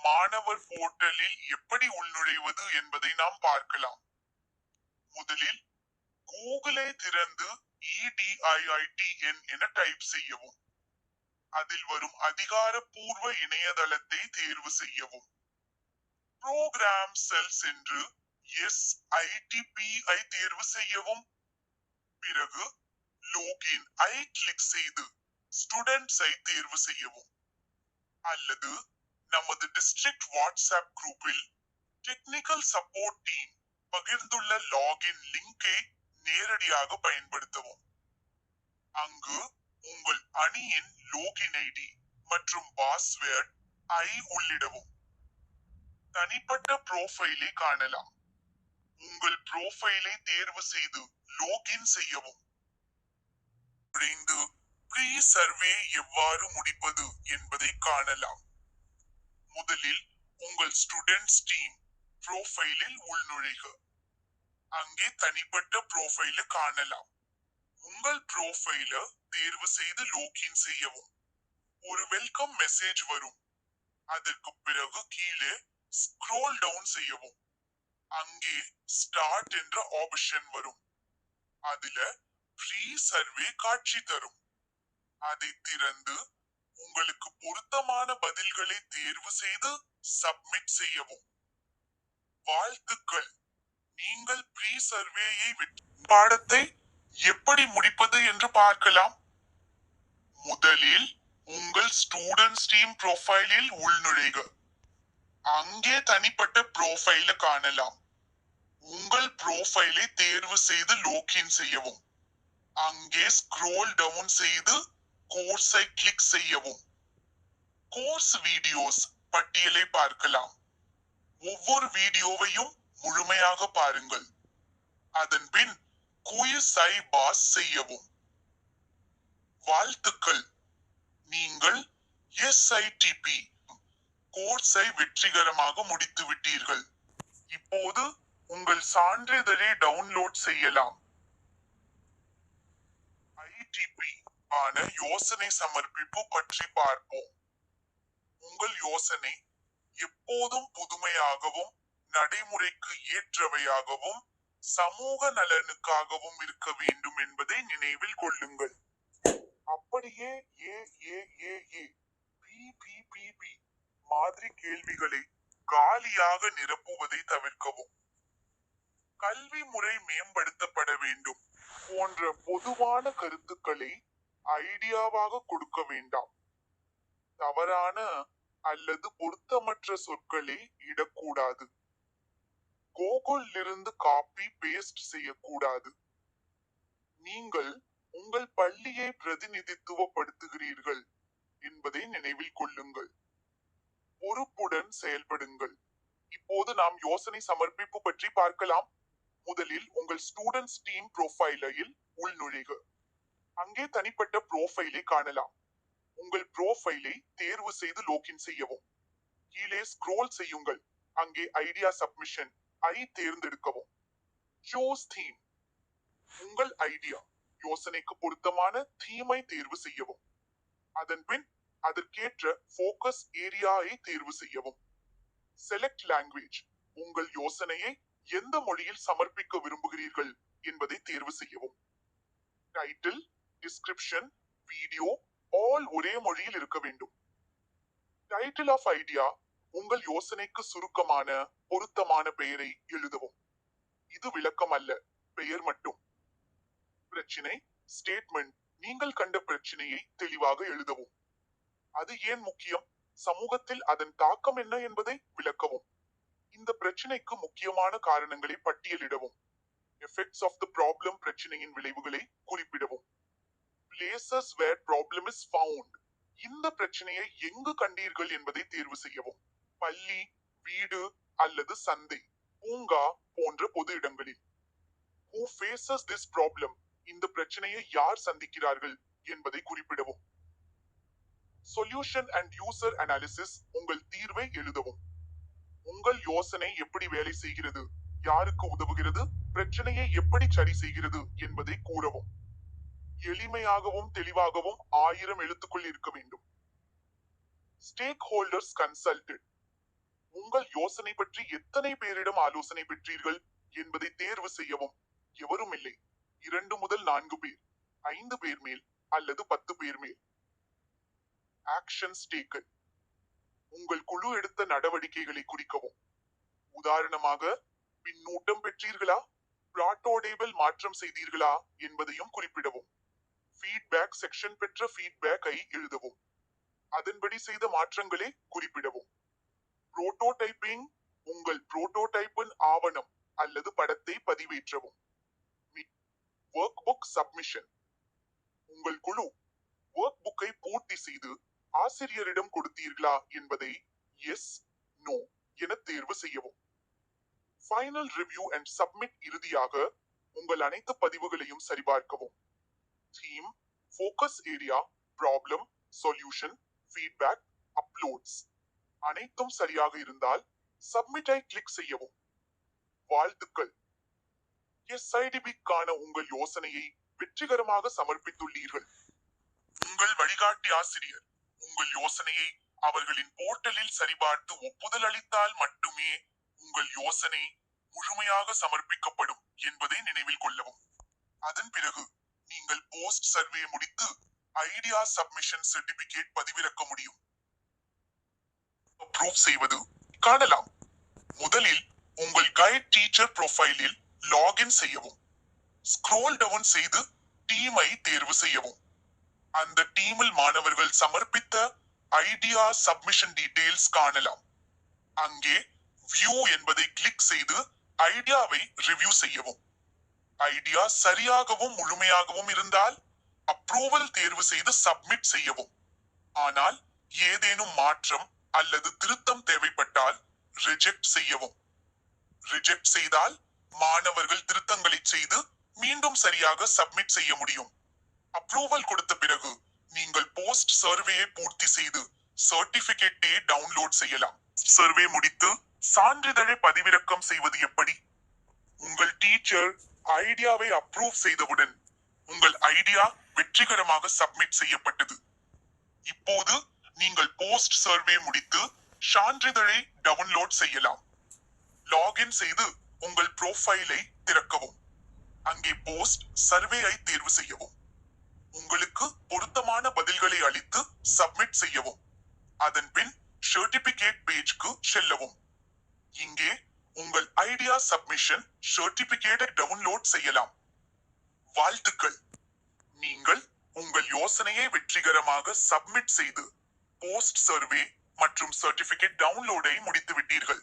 மாணவர் போர்ட்டலில் எப்படி உள்நுழைவது என்பதை நாம் பார்க்கலாம். முதலில் கூகுளை திறந்து EDIITN என டைப் செய்யவும். அதில் வரும் அதிகாரப்பூர்வ இணையதளத்தை தேர்வு செய்யவும். புரோகிராம் செல் சென்று SITP ஐ தேர்வு செய்யவும். பிறகு லோகின் ஐ கிளிக் செய்து ஸ்டூடெண்ட்ஸ் ஐ தேர்வு செய்யவும். அல்லது நமது டிஸ்ட்ரிக்ட் வாட்ஸ்அப் குரூப்பில் டெக்னிக்கல் சப்போர்ட் டீம் பகிர்ந்துள்ள லாகின் லிங்கை நேரடியாக பயன்படுத்தவும். அங்கு உங்கள் அணியின் லோகின் ஐடி மற்றும் பாஸ்வேர்ட் ஐ உள்ளிடவும். தனிப்பட்ட புரோஃபைலை காணலாம். உங்கள் புரோஃபைலை தேர்வு செய்து லோகின் செய்யவும். ப்ரீ சர்வே எவ்வாறு முடிப்பது என்பதை காணலாம். முதலில் உங்கள் ஸ்டூடெண்ட்ஸ் டீம் புரோஃபைலில் உள்நுழைக. அங்கே தனிப்பட்ட புரோஃபைல காணலாம். உங்கள் புரோஃபைல தேர்வு செய்து லோகின் செய்யவும். ஒரு வெல்கம் மெசேஜ் வரும். அதற்கு பிறகு கீழே ஸ்க்ரோல் டவுன் செய்யவும். அங்கே ஸ்டார்ட் என்ற ஆப்ஷன் வரும். அதுல ப்ரீ சர்வே காட்சி தரும். அதை திறந்து உங்களுக்கு பொருத்தமான பதில்களை தேர்வு செய்து சப்மிட் செய்யவும். வாழ்த்துக்கள், நீங்கள் ப்ரீ சர்வேயை பாடத்தை எப்படி முடிப்பது என்று பார்க்கலாம். முதலில் உங்கள் ஸ்டூடெண்ட்ஸ் டீம் புரோஃபைலில் உள்நுழைக. அங்கே தனிப்பட்ட புரோஃபைல காணலாம். உங்கள் புரோஃபைலை தேர்வு செய்து லோகின் செய்யவும். அங்கே ஸ்க்ரோல் டவுன் செய்து கோர்ஸை கிளிக் செய்யவும். கோர்ஸ் வீடியோஸ் பட்டியலை பார்க்கலாம். ஒவ்வொரு வீடியோவையும் முழுமையாக பாருங்கள். அதன் பின் குயிஸை பாஸ் செய்யவும். வாழ்த்துக்கள், நீங்கள் SITP கோர்ஸை வெற்றிகரமாக முடித்து விட்டீர்கள். இப்போது உங்கள் சான்றிதழை டவுன்லோட் செய்யலாம். ITP ஆன யோசனை சமர்ப்பிப்பு பற்றி பார்ப்போம். உங்கள் யோசனை எப்போதும் புதுமையாகவும் நடைமுறைக்கு ஏற்றவையாகவும் சமூக நலனுக்காகவும் இருக்க வேண்டும் என்பதை நினைவில் கொள்ளுங்கள். அப்படியே PPPP மாதிரி கேள்விகளை காலியாக நிரப்புவதை தவிர்க்கவும். கல்வி முறை மேம்படுத்தப்பட வேண்டும் போன்ற பொதுவான கருத்துக்களை ஐடியாவாக கொடுக்க வேண்டாம். தவறான அல்லது பொருத்தமற்ற சொற்களை இடக்கூடாது. கூகுள் இருந்து காப்பி பேஸ்ட் செய்யக்கூடாது. நீங்கள் உங்கள் பள்ளியை பிரதிநிதித்துவப்படுத்துகிறீர்கள் என்பதை நினைவில் கொள்ளுங்கள். பொறுப்புடன் செயல்படுங்கள். இப்போது நாம் யோசனை சமர்ப்பிப்பு பற்றி பார்க்கலாம். முதலில் உங்கள் ஸ்டூடெண்ட்ஸ் டீம் புரோஃபைலில் உள்நுழைக. அங்கே தனிப்பட்ட புரோஃபைலை காணலாம். உங்கள் புரோஃபைலை தேர்வு செய்து லோகின் செய்யவும். கீழே ஸ்க்ரோல் செய்யுங்கள். அங்கே ஐடியா சப்மிஷன் ஐ தேர்ந்தெடுக்கவும். சூஸ் தீம், உங்கள் ஐடியா யோசனைக்கு பொருத்தமான தீமை தேர்வு செய்யவும். அதன் பின் அதற்கேற்ற ஃபோக்கஸ் ஏரியாவை தேர்வு செய்யவும். செலக்ட் லாங்குவேஜ், உங்கள் யோசனையை எந்த மொழியில் சமர்ப்பிக்க விரும்புகிறீர்கள் என்பதை தேர்வு செய்யவும். டைட்டில், டிஸ்கிரிப்ஷன், வீடியோ ஆல் ஒரே மொழியில் இருக்க வேண்டும். டைட்டில் ஆஃப் ஐடியா, உங்கள் யோசனைக்கு சுருக்கமான பொருத்தமான பெயரை எழுதவும். இது விளக்கம் அல்ல, பெயர் மட்டும். பிரச்சனை, ஸ்டேட்மெண்ட், நீங்கள் கண்ட பிரச்சனையை தெளிவாக எழுதவும். அது ஏன் முக்கியம், சமூகத்தில் அதன் தாக்கம் என்ன என்பதை விளக்கவும். இந்த பிரச்சனைக்கு முக்கியமான காரணங்களை பட்டியலிடவும். எஃபெக்ட்ஸ் ஆஃப் தி ப்ராப்ளம், பிரச்சனையின் விளைவுகளை குறிப்பிடவும். places where problem is found, இந்த பிரச்சனையை எங்கு கண்டீர்கள் என்பதை தேர்வு செய்யவும். பள்ளி, வீடு அல்லது சந்தை, பூங்கா போன்ற பொது இடங்களில். who faces this problem, இந்த பிரச்சனையை யார் சந்திக்கிறார்கள் என்பதை குறிப்பிடவும். சொல்யூஷன் அண்ட் யூசர் அனாலிசிஸ், உங்கள் தீர்வை எழுதவும். உங்கள் யோசனை எப்படி வேலை செய்கிறது, யாருக்கு உதவுகிறது, பிரச்சனையை எப்படி சரி செய்கிறது என்பதை கூறவும். எளிமையாகவும் தெளிவாகவும் 1000 எழுத்துக்குள் இருக்க வேண்டும். ஸ்டேக் ஹோல்டர்ஸ் கன்சல்டட், உங்கள் யோசனை பற்றி எத்தனை பேரிடம் ஆலோசனை பெற்றீர்கள் என்பதை தேர்வு செய்யவும். எவரும் இல்லை. 2 முதல் 4 பேர், 5 பேர் மேல் அல்லது 10 பேர் மேல். Actions taken. உங்கள் குழு எடுத்த நடவடிக்கைகளை குறிக்கவும். உதாரணமாக, பின்னூட்டம் பெற்றீர்களா, பிராட்டோடேபிள் மாற்றம் செய்தீர்களா என்பதையும் குறிப்பிடவும். ஃபீட்பேக் செக்ஷன் பெற்ற ஃபீட்பேக்கை எழுதவும். அதன்படி செய்த மாற்றங்களை குறிப்பிடவும். புரோட்டோடைப்பிங். உங்கள் புரோட்டோடைப்பின் ஆவணம் அல்லது படத்தை பதிவேற்றவும். Work book submission. உங்கள் குழு ஒர்க் புக்கை பூர்த்தி செய்து ஆசிரியரிடம் கொடுத்தீர்களா என்பதை எஸ், நோ என தேர்வு செய்யவும். Final review and submit. இறுதியாக உங்கள் அனைத்து பதிவுகளையும் சரிபார்க்கவும். Theme, focus area, problem, solution, feedback, uploads அனைத்தும் சரியாக இருந்தால் சப்மிட்டை கிளிக் செய்யவும். வாழ்த்துக்கள். SIDBக்கான உங்கள் யோசனையை வெற்றிகரமாக சமர்ப்பித்துள்ளீர்கள். உங்கள் வழிகாட்டி ஆசிரியர் உங்கள் யோசனையை அவர்களின் போர்ட்டலில் சரிபார்த்து ஒப்புதல் அளித்தால் மட்டுமே உங்கள் யோசனை முழுமையாக சமர்ப்பிக்கப்படும் என்பதை நினைவில் கொள்ளவும். அதன் பிறகு நீங்கள் போஸ்ட் சர்வே முடித்து ஐடியா சப்மிஷன் சர்டிபிகேட் பதிவிறக்க முடியும். அப்ரூவ் செய்வது காணலாம். முதலில் உங்கள் கைட் டீச்சர் ப்ரொஃபைலில் லாகின் செய்யவும். ஸ்க்ரோல் டவுன் செய்து டீமை தேர்வு செய்யவும். அந்த டீமில் மாணவர்கள் சமர்ப்பித்த ஐடியா சப்மிஷன் டீடைல்ஸ் காணலாம். அங்கே வியூ என்பதை கிளிக் செய்து ஐடியாவை ரிவ்யூ செய்யவும். ஐடியா சரியாகவும் முழுமையாகவும் இருந்தால் அப்ரூவல் தேர்வு செய்து சப்மிட் செய்யவும். ஆனால் ஏதேனும் மாற்றம் அல்லது திருத்தம் தேவைப்பட்டால் ரிஜெக்ட் செய்யவும். ரிஜெக்ட் செய்தால் மாணவர்கள் திருத்தங்களை செய்து மீண்டும் சரியாக சப்மிட் செய்ய முடியும். அப்ரூவல் கொடுத்த பிறகு நீங்கள் போஸ்ட் சர்வேயை பூர்த்தி செய்து சர்டிபிகேட்டை டவுன்லோட் செய்யலாம். சர்வே முடித்து சான்றிதழை பதிவிறக்கம் செய்வது எப்படி? உங்கள் டீச்சர் ஐடியாவை அப்ரூவ் செய்தவுடன் உங்கள் ஐடியா வெற்றிகரமாக சப்மிட் செய்யப்பட்டது. இப்போது நீங்கள் போஸ்ட் சர்வே முடித்து சான்றிதழை டவுன்லோட் செய்யலாம். லாகின் செய்து உங்கள் ப்ரொஃபைலை திறக்கவும். அங்கே போஸ்ட் சர்வேயை தேர்வு செய்யவும். உங்களுக்கு பொருத்தமான பதில்களை அளித்து சப்மிட் செய்யவும். அதன் பின் சர்டிபிகேட் பேஜ்க்கு செல்லவும். இங்கே உங்கள் ஐடியா சப்மிஷன் சர்டிபிகேட்டை டவுன்லோட் செய்யலாம். வாழ்த்துக்கள். நீங்கள் உங்கள் யோசனையை வெற்றிகரமாக சப்மிட் செய்து போஸ்ட் சர்வே மற்றும் சர்டிபிகேட் டவுன்லோடை முடித்து விட்டீர்கள்.